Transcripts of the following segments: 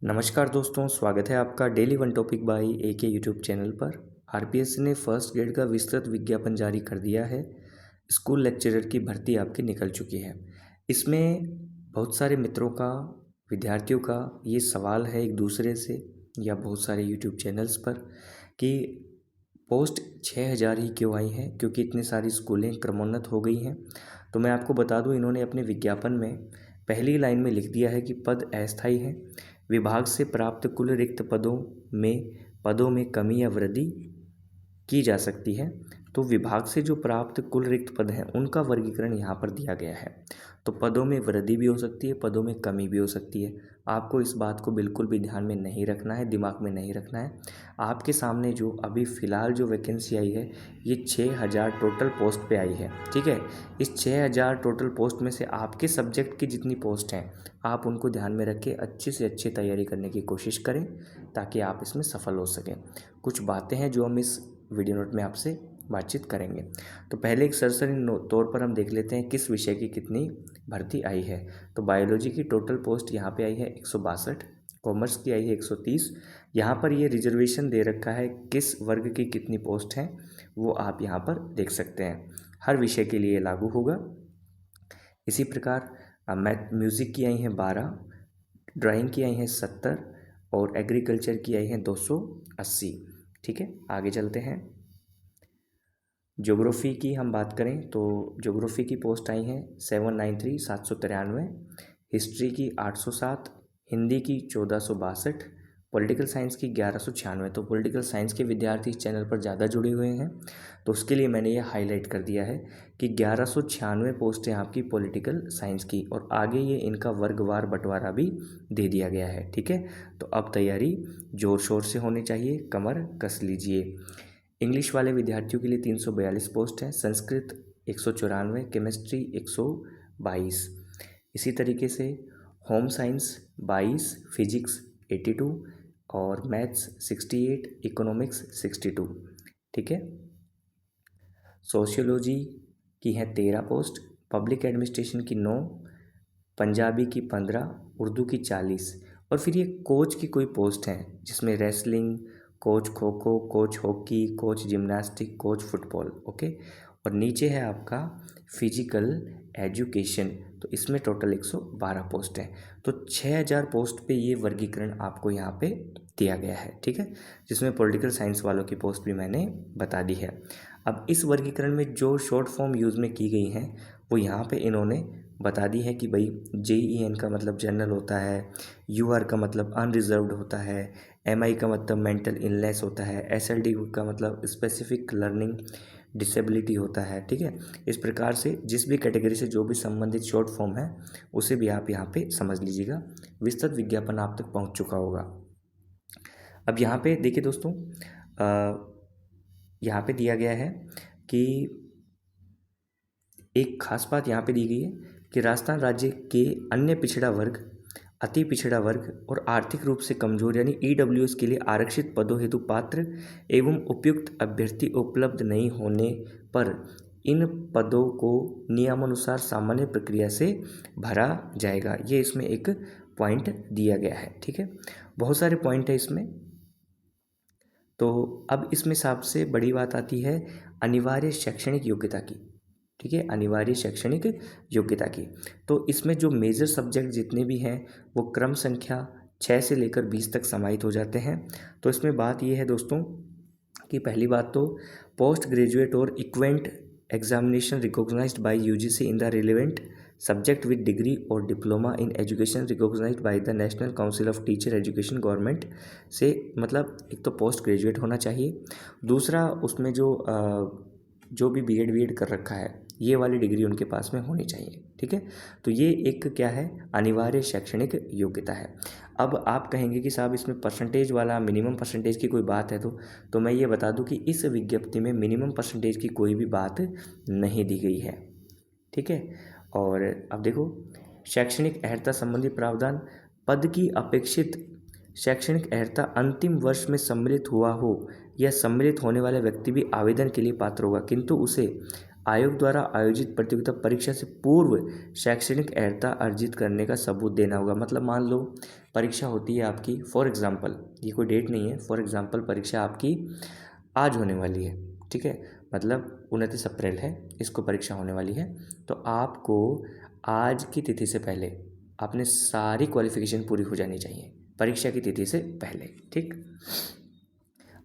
नमस्कार दोस्तों, स्वागत है आपका daily one topic by AK YouTube channel पर। आरपीएससी ने फर्स्ट ग्रेड का विस्तृत विज्ञापन जारी कर दिया है। स्कूल लेक्चरर की भर्ती आपकी निकल चुकी है। इसमें बहुत सारे मित्रों का, विद्यार्थियों का ये सवाल है एक दूसरे से या बहुत सारे यूट्यूब चैनल्स पर कि पोस्ट 6000 ही क्यों आई है, क्योंकि इतनी सारी स्कूलें क्रमोन्नत हो गई हैं। तो मैं आपको बता दूं, इन्होंने अपने विज्ञापन में पहली लाइन में लिख दिया है कि पद अस्थायी है। विभाग से प्राप्त कुल रिक्त पदों में कमी या वृद्धि की जा सकती है। तो विभाग से जो प्राप्त कुल रिक्त पद हैं उनका वर्गीकरण यहाँ पर दिया गया है। तो पदों में वृद्धि भी हो सकती है, पदों में कमी भी हो सकती है। आपको इस बात को बिल्कुल भी ध्यान में नहीं रखना है, दिमाग में नहीं रखना है। आपके सामने जो अभी फ़िलहाल जो वैकेंसी आई है ये 6000 टोटल पोस्ट पे आई है, ठीक है। इस 6000 टोटल पोस्ट में से आपके सब्जेक्ट की जितनी पोस्ट हैं आप उनको ध्यान में रख के अच्छे से अच्छी तैयारी करने की कोशिश करें ताकि आप इसमें सफल हो सकें। कुछ बातें हैं जो हम इस वीडियो नोट में आपसे बातचीत करेंगे। तो पहले एक सरसरी तौर पर हम देख लेते हैं किस विषय की कितनी भर्ती आई है। तो बायोलॉजी की टोटल पोस्ट यहाँ पे आई है 162, कॉमर्स की आई है 130। यहाँ पर ये रिजर्वेशन दे रखा है किस वर्ग की कितनी पोस्ट हैं वो आप यहाँ पर देख सकते हैं। हर विषय के लिए लागू होगा। इसी प्रकार मैथ म्यूज़िक की आई हैं 12, ड्राइंग की आई हैं 70 और एग्रीकल्चर की आई हैं 280। ठीक है, आगे चलते हैं। ज्योग्राफी की हम बात करें तो ज्योग्राफी की पोस्ट आई हैं 793 793, हिस्ट्री की 807, हिंदी की 1462, पॉलिटिकल साइंस की 1196। तो पॉलिटिकल साइंस के विद्यार्थी इस चैनल पर ज़्यादा जुड़े हुए हैं तो उसके लिए मैंने ये हाईलाइट कर दिया है कि 1196 पोस्टें आपकी पॉलिटिकल साइंस की, और आगे ये इनका वर्गवार बंटवारा भी दे दिया गया है, ठीक है। तो अब तैयारी ज़ोर शोर से होनी चाहिए, कमर कस लीजिए। इंग्लिश वाले विद्यार्थियों के लिए 342 पोस्ट है, संस्कृत 194, केमिस्ट्री 122। इसी तरीके से होम साइंस 22, फिजिक्स 82 और मैथ्स 68, इकोनॉमिक्स 62, ठीक है। सोशियोलॉजी की है 13 पोस्ट, पब्लिक एडमिनिस्ट्रेशन की 9, पंजाबी की 15, उर्दू की 40। और फिर ये कोच की कोई पोस्ट है जिसमें wrestling, coach kho kho, coach hockey, coach gymnastic, coach football, okay. और नीचे है आपका फिजिकल एजुकेशन, तो इसमें टोटल 112 पोस्ट हैं। तो 6000 पोस्ट पे ये वर्गीकरण आपको यहाँ पे दिया गया है, ठीक है, जिसमें पॉलिटिकल साइंस वालों की पोस्ट भी मैंने बता दी है। अब इस वर्गीकरण में जो शॉर्ट फॉर्म यूज़ में की गई हैं वो यहाँ पे इन्होंने बता दी है कि भाई JEN का मतलब जनरल होता है, UR का मतलब अनरिजर्व्ड होता है, MI का मतलब मेंटल इलनेस होता है, SLD का मतलब स्पेसिफिक लर्निंग डिसेबिलिटी होता है, ठीक है। इस प्रकार से जिस भी कैटेगरी से जो भी संबंधित शॉर्ट फॉर्म है उसे भी आप यहाँ पे समझ लीजिएगा। विस्तृत विज्ञापन आप तक पहुँच चुका होगा। अब यहाँ पे देखिए दोस्तों, यहाँ पे दिया गया है कि एक खास बात यहाँ पे दी गई है कि राजस्थान राज्य के अन्य पिछड़ा वर्ग, अति पिछड़ा वर्ग और आर्थिक रूप से कमजोर यानी EWS के लिए आरक्षित पदों हेतु पात्र एवं उपयुक्त अभ्यर्थी उपलब्ध नहीं होने पर इन पदों को नियमानुसार सामान्य प्रक्रिया से भरा जाएगा। ये इसमें एक पॉइंट दिया गया है, ठीक है। बहुत सारे पॉइंट है इसमें। तो अब इसमें सबसे बड़ी बात आती है अनिवार्य शैक्षणिक योग्यता की, ठीक है, अनिवार्य शैक्षणिक योग्यता की। तो इसमें जो मेजर सब्जेक्ट जितने भी हैं वो क्रम संख्या 6 से लेकर 20 तक समाहित हो जाते हैं। तो इसमें बात ये है दोस्तों कि पहली बात तो पोस्ट ग्रेजुएट और equivalent examination recognised by UGC in the relevant subject with degree और diploma in education recognised by the National Council of Teacher Education government से, मतलब एक तो पोस्ट ग्रेजुएट होना चाहिए। दूसरा उसमें जो भी BEd कर रखा है ये वाली डिग्री उनके पास में होनी चाहिए, ठीक है। तो ये एक क्या है, अनिवार्य शैक्षणिक योग्यता है। अब आप कहेंगे कि साहब इसमें परसेंटेज वाला, मिनिमम परसेंटेज की कोई बात है तो मैं ये बता दूं कि इस विज्ञप्ति में मिनिमम परसेंटेज की कोई भी बात नहीं दी गई है, ठीक है। और अब देखो, शैक्षणिक अर्हता संबंधी प्रावधान, पद की अपेक्षित शैक्षणिक अर्हता अंतिम वर्ष में सम्मिलित हुआ हो या सम्मिलित होने वाला व्यक्ति भी आवेदन के लिए पात्र होगा, किंतु उसे आयोग द्वारा आयोजित प्रतियोगिता परीक्षा से पूर्व शैक्षणिक अर्हता अर्जित करने का सबूत देना होगा। मतलब मान लो परीक्षा होती है आपकी, फॉर एग्ज़ाम्पल, ये कोई डेट नहीं है, फॉर एग्ज़ाम्पल परीक्षा आपकी आज होने वाली है, ठीक है, मतलब 29 अप्रैल है, इसको परीक्षा होने वाली है। तो आपको आज की तिथि से पहले आपने सारी क्वालिफिकेशन पूरी हो जानी चाहिए परीक्षा की तिथि से पहले, ठीक।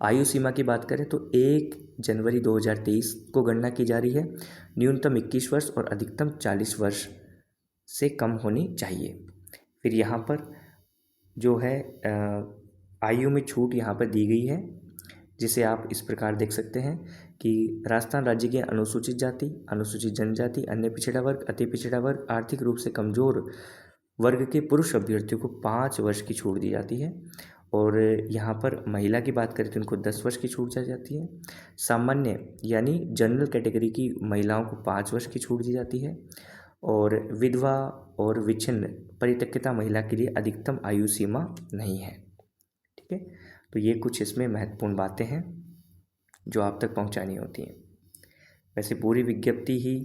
आयु सीमा की बात करें तो 1 जनवरी 2023 को गणना की जा रही है। न्यूनतम 21 वर्ष और अधिकतम 40 वर्ष से कम होनी चाहिए। फिर यहाँ पर जो है आयु में छूट यहाँ पर दी गई है, जिसे आप इस प्रकार देख सकते हैं कि राजस्थान राज्य के अनुसूचित जाति, अनुसूचित जनजाति, अन्य पिछड़ा वर्ग, अति पिछड़ा वर्ग, आर्थिक रूप से कमजोर वर्ग के पुरुष अभ्यर्थियों को 5 वर्ष की छूट दी जाती है। और यहाँ पर महिला की बात करें तो इनको 10 वर्ष की छूट दी जाती है। सामान्य यानी जनरल कैटेगरी की महिलाओं को 5 वर्ष की छूट दी जाती है। और विधवा और विच्छिन्न परित्यक्ता महिला के लिए अधिकतम आयु सीमा नहीं है, ठीक है। तो ये कुछ इसमें महत्वपूर्ण बातें हैं जो आप तक पहुंचानी होती हैं। वैसे पूरी विज्ञप्ति ही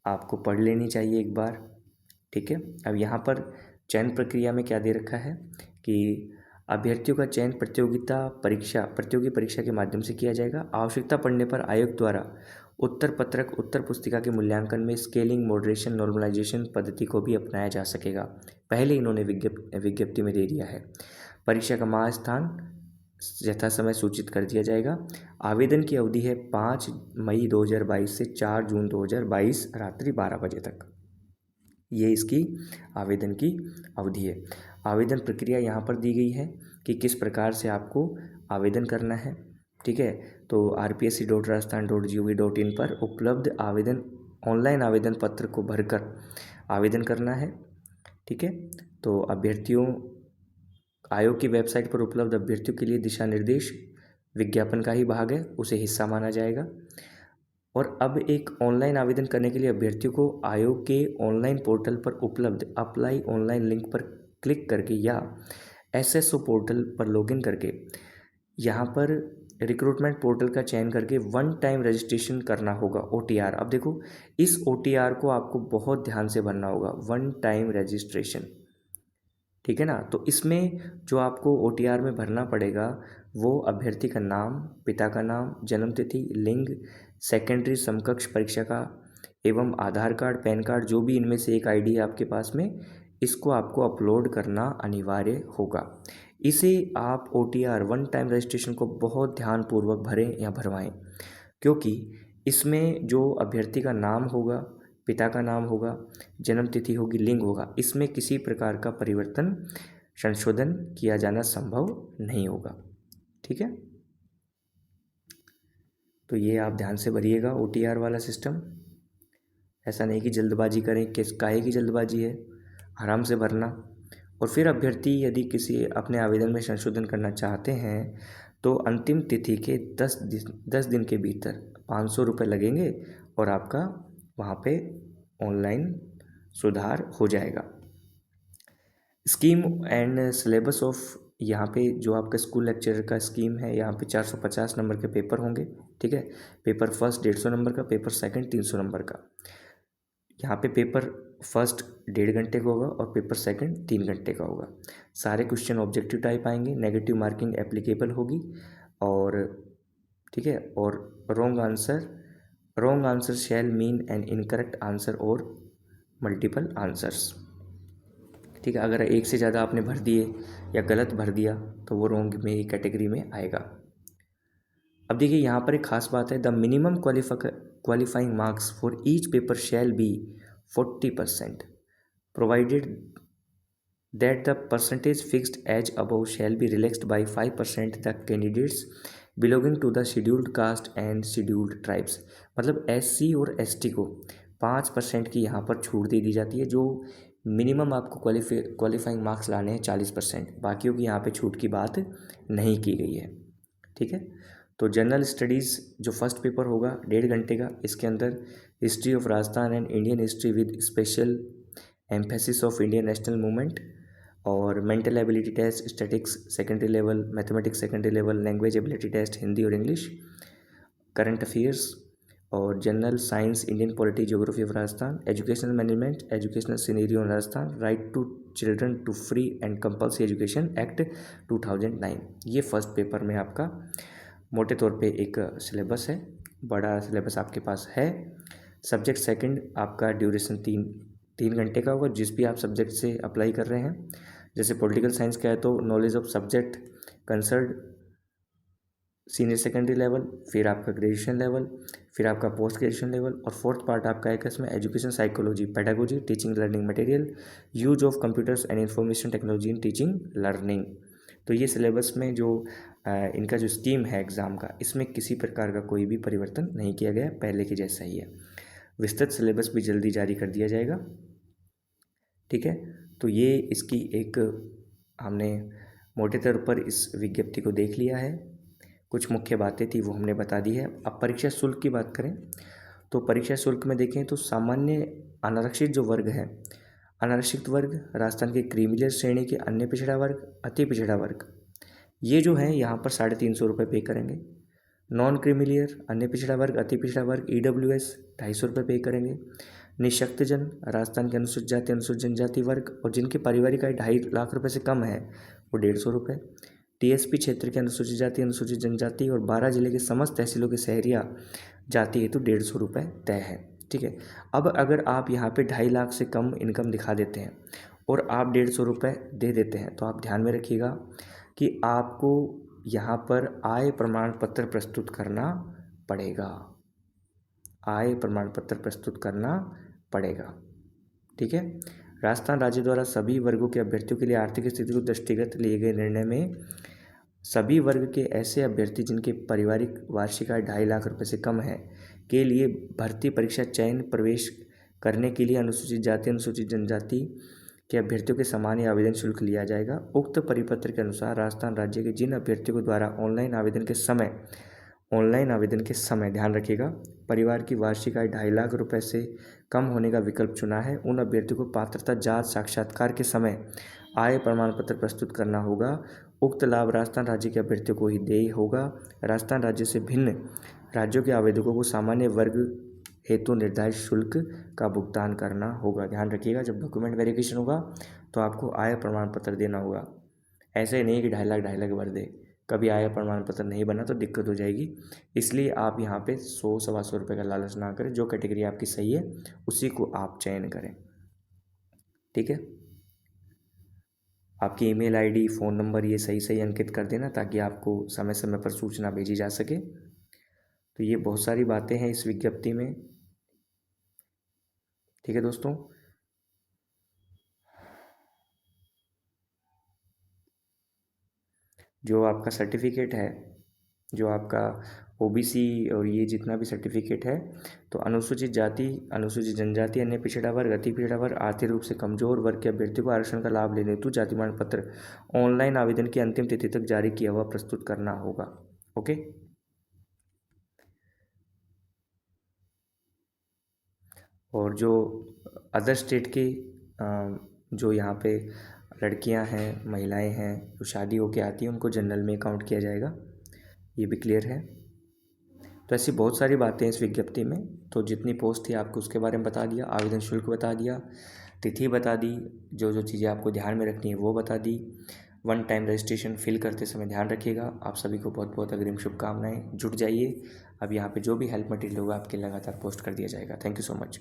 आपको पढ़ लेनी चाहिए एक बार, ठीक है। अब यहाँ पर चयन प्रक्रिया में क्या दे रखा है कि अभ्यर्थियों का चयन प्रतियोगी परीक्षा के माध्यम से किया जाएगा। आवश्यकता पड़ने पर आयोग द्वारा उत्तर पत्रक, उत्तर पुस्तिका के मूल्यांकन में स्केलिंग, मॉडरेशन, नॉर्मलाइजेशन पद्धति को भी अपनाया जा सकेगा। पहले इन्होंने विज्ञप्ति में दे दिया है। परीक्षा का माह, स्थान यथा समय सूचित कर दिया जाएगा। आवेदन की अवधि है 5 मई 2022 से 4 जून 2022 रात्रि 12 बजे तक। ये इसकी आवेदन की अवधि है। आवेदन प्रक्रिया यहाँ पर दी गई है कि किस प्रकार से आपको आवेदन करना है, ठीक है। तो rpsc.rajasthan.gov.in पर उपलब्ध ऑनलाइन आवेदन पत्र को भरकर आवेदन करना है, ठीक है। तो अभ्यर्थियों आयोग की वेबसाइट पर उपलब्ध अभ्यर्थियों के लिए दिशा निर्देश विज्ञापन का ही भाग है, उसे हिस्सा माना जाएगा। और अब एक ऑनलाइन आवेदन करने के लिए अभ्यर्थियों को आयोग के ऑनलाइन पोर्टल पर उपलब्ध अप्लाई ऑनलाइन लिंक पर क्लिक करके या SSO पोर्टल पर लॉगिन करके यहाँ पर रिक्रूटमेंट पोर्टल का चयन करके 1 टाइम रजिस्ट्रेशन करना होगा, OTR। अब देखो इस OTR को आपको बहुत ध्यान से भरना होगा, 1 टाइम रजिस्ट्रेशन, ठीक है ना। तो इसमें जो आपको OTR में भरना पड़ेगा वो अभ्यर्थी का नाम, पिता का नाम, जन्म तिथि, लिंग, सेकेंडरी समकक्ष परीक्षा का एवं आधार कार्ड, पैन कार्ड, जो भी इनमें से एक ID है आपके पास में, इसको आपको अपलोड करना अनिवार्य होगा। इसे आप OTR 1 टाइम रजिस्ट्रेशन को बहुत ध्यानपूर्वक भरें या भरवाएं, क्योंकि इसमें जो अभ्यर्थी का नाम होगा, पिता का नाम होगा, जन्म तिथि होगी, लिंग होगा, इसमें किसी प्रकार का परिवर्तन, संशोधन किया जाना संभव नहीं होगा, ठीक है। तो ये आप ध्यान से भरिएगा OTR वाला सिस्टम। ऐसा नहीं कि जल्दबाजी करें, किस काहे की जल्दबाजी है, आराम से भरना। और फिर अभ्यर्थी यदि किसी अपने आवेदन में संशोधन करना चाहते हैं तो अंतिम तिथि के 10 दिन के भीतर 500 रुपये लगेंगे और आपका वहाँ पे ऑनलाइन सुधार हो जाएगा। स्कीम एंड सिलेबस ऑफ, यहाँ पे जो आपका स्कूल लेक्चरर का स्कीम है, यहाँ पे 450 नंबर के पेपर होंगे, ठीक है। पेपर फर्स्ट 150 नंबर का, पेपर सेकंड 300 नंबर का। यहाँ पे पेपर फर्स्ट 1.5 घंटे का होगा और पेपर सेकंड 3 घंटे का होगा। सारे क्वेश्चन ऑब्जेक्टिव टाइप आएंगे, नेगेटिव मार्किंग एप्लीकेबल होगी, और ठीक है। और wrong answer shall mean an incorrect answer और मल्टीपल आंसर्स, ठीक है। अगर एक से ज़्यादा आपने भर दिए या गलत भर दिया तो वो रॉन्ग में ही कैटेगरी में आएगा। अब देखिए यहाँ पर एक खास बात है, the minimum qualifying marks for each paper shall be 40%, provided that the percentage fixed as above shall be relaxed by 5% the candidates belonging to the scheduled caste and scheduled tribes. मतलब SC और ST को 5% की यहाँ पर छूट दे दी जाती है। जो मिनिमम आपको क्वालिफाइंग मार्क्स लाने हैं 40%, बाकियों की यहाँ पे छूट की बात नहीं की गई है, ठीक है। तो जनरल स्टडीज़ जो फर्स्ट पेपर होगा 1.5 घंटे का, इसके अंदर history of Rajasthan and Indian history with special emphasis of Indian national movement, और mental ability test, statistics secondary level, mathematics secondary level, language ability test Hindi और इंग्लिश, करंट अफेयर्स और general science, Indian polity, geography of Rajasthan, educational management, educational scenario in Rajasthan, right to children to free and compulsory education act 2009। ये first paper में आपका मोटे तौर पे एक syllabus है, बड़ा सिलेबस आपके पास है। सब्जेक्ट सेकंड आपका ड्यूरेशन तीन घंटे का होगा, जिस भी आप सब्जेक्ट से अप्लाई कर रहे हैं। जैसे पॉलिटिकल साइंस का है तो knowledge of subject concern senior secondary level, फिर आपका ग्रेजुएशन लेवल, फिर आपका पोस्ट ग्रेजुएशन लेवल, और फोर्थ पार्ट आपका है इसमें education psychology, pedagogy, teaching learning material, use of computers and information technology in teaching learning. तो ये सिलेबस में जो इनका जो स्कीम है एग्ज़ाम का, इसमें किसी प्रकार का कोई भी परिवर्तन नहीं किया गया, पहले के जैसा ही है। विस्तृत सिलेबस भी जल्दी जारी कर दिया जाएगा। ठीक है, तो ये इसकी एक हमने मोटे तौर पर इस विज्ञप्ति को देख लिया है। कुछ मुख्य बातें थी वो हमने बता दी है। अब परीक्षा शुल्क की बात करें तो परीक्षा शुल्क में देखें तो सामान्य अनारक्षित जो वर्ग है, अनारक्षित वर्ग, राजस्थान के क्रीमिलियर श्रेणी के अन्य पिछड़ा वर्ग, अति पिछड़ा वर्ग, ये जो है यहाँ पर 350 रुपये पे करेंगे। नॉन क्रीमिलियर, अन्य पिछड़ा वर्ग, अति पिछड़ा वर्ग, EWS 250 रुपये पे करेंगे। निःशक्तजन, राजस्थान के अनुसूचित जाति, अनुसूचित जनजाति वर्ग और जिनकी पारिवारिक आय 2.5 लाख रुपये से कम है वो 150 रुपये। TSP क्षेत्र के अनुसूचित जाति, अनुसूचित जनजाति और 12 जिले के समस्त तहसीलों के शहरिया जाति हेतु 150 रुपये तय है। ठीक है, अब अगर आप यहाँ पे 2.5 लाख से कम इनकम दिखा देते हैं और आप 150 रुपये दे देते हैं तो आप ध्यान में रखिएगा कि आपको यहाँ पर आय प्रमाण पत्र प्रस्तुत करना पड़ेगा, आय प्रमाण पत्र प्रस्तुत करना पड़ेगा। ठीक है, राजस्थान राज्य द्वारा सभी वर्गों के अभ्यर्थियों के लिए आर्थिक स्थिति को दृष्टिगत लिए गए निर्णय में सभी वर्ग के ऐसे अभ्यर्थी जिनके पारिवारिक वार्षिक आय 2.5 लाख रुपये से कम है के लिए भर्ती परीक्षा चयन प्रवेश करने के लिए अनुसूचित जाति, अनुसूचित जनजाति के अभ्यर्थियों के समान ही आवेदन शुल्क लिया जाएगा। उक्त परिपत्र के अनुसार राजस्थान राज्य के जिन अभ्यर्थियों के द्वारा ऑनलाइन आवेदन के समय ध्यान रखिएगा परिवार की वार्षिक आय 2.5 लाख रुपये से कम होने का विकल्प चुना है, उन अभ्यर्थियों को पात्रता जांच साक्षात्कार के समय आय प्रमाण पत्र प्रस्तुत करना होगा। उक्त लाभ राजस्थान राज्य के अभ्यर्थियों को ही देय होगा। राजस्थान राज्य से भिन्न राज्यों के आवेदकों को सामान्य वर्ग हेतु निर्धारित शुल्क का भुगतान करना होगा। ध्यान रखिएगा जब डॉक्यूमेंट वेरिफिकेशन होगा तो आपको आय प्रमाण पत्र देना होगा। ऐसे नहीं कि 2.5 लाख भर दे, कभी आय प्रमाण पत्र नहीं बना तो दिक्कत हो जाएगी। इसलिए आप यहाँ पे 100-125 रुपये का लालच ना करें, जो कैटेगरी आपकी सही है उसी को आप चयन करें। ठीक है, आपकी ईमेल आईडी, फ़ोन नंबर ये सही अंकित कर देना ताकि आपको समय समय पर सूचना भेजी जा सके। तो ये बहुत सारी बातें हैं इस विज्ञप्ति में। ठीक है दोस्तों, जो आपका सर्टिफिकेट है, जो आपका OBC और ये जितना भी सर्टिफिकेट है, तो अनुसूचित जाति, अनुसूचित जनजाति, अन्य पिछड़ा वर्ग, अति पिछड़ा वर्ग, आर्थिक रूप से कमजोर वर्ग के अभ्यर्थियों को आरक्षण का लाभ लेने हेतु जाति प्रमाण पत्र ऑनलाइन आवेदन की अंतिम तिथि तक जारी किया हुआ प्रस्तुत करना होगा। ओके, और जो अदर स्टेट के जो यहाँ पे लड़कियां हैं, महिलाएं हैं जो शादी होके आती हैं उनको जनरल में काउंट किया जाएगा, ये भी क्लियर है। तो ऐसी बहुत सारी बातें इस विज्ञप्ति में। तो जितनी पोस्ट थी आपको उसके बारे में बता दिया, आवेदन शुल्क बता दिया, तिथि बता दी, जो जो चीज़ें आपको ध्यान में रखनी है वो बता दी। 1 टाइम रजिस्ट्रेशन फिल करते समय ध्यान रखिएगा। आप सभी को बहुत बहुत अग्रिम शुभकामनाएं। जुट जाइए, अब यहाँ पे जो भी हेल्प मटेरियल होगा आपके लगातार पोस्ट कर दिया जाएगा। Thank you so much.